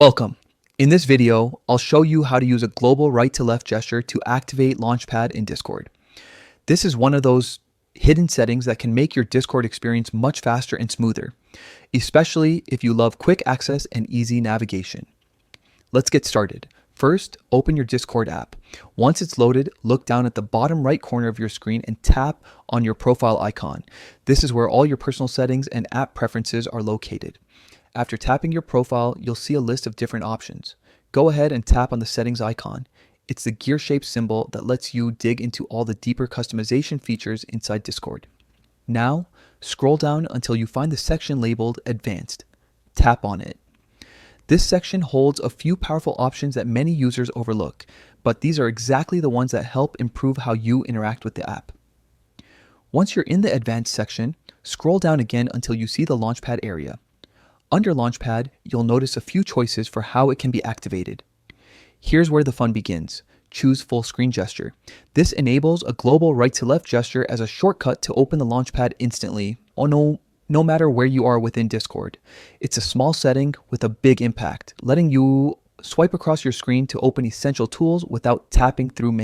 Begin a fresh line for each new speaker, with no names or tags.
Welcome. In this video, I'll show you how to use a global right to left gesture to activate Launchpad in Discord. This is one of those hidden settings that can make your Discord experience much faster and smoother, especially if you love quick access and easy navigation. Let's get started. First, open your Discord app. Once it's loaded, look down at the bottom right corner of your screen and tap on your profile icon. This is where all your personal settings and app preferences are located. After tapping your profile, you'll see a list of different options. Go ahead and tap on the settings icon. It's the gear-shaped symbol that lets you dig into all the deeper customization features inside Discord. Now, scroll down until you find the section labeled Advanced. Tap on it. This section holds a few powerful options that many users overlook, but these are exactly the ones that help improve how you interact with the app. Once you're in the Advanced section, scroll down again until you see the Launchpad area. Under Launchpad, you'll notice a few choices for how it can be activated. Here's where the fun begins. Choose full screen gesture. This enables a global right to left gesture as a shortcut to open the Launchpad instantly, no matter where you are within Discord. It's a small setting with a big impact, letting you swipe across your screen to open essential tools without tapping through menus.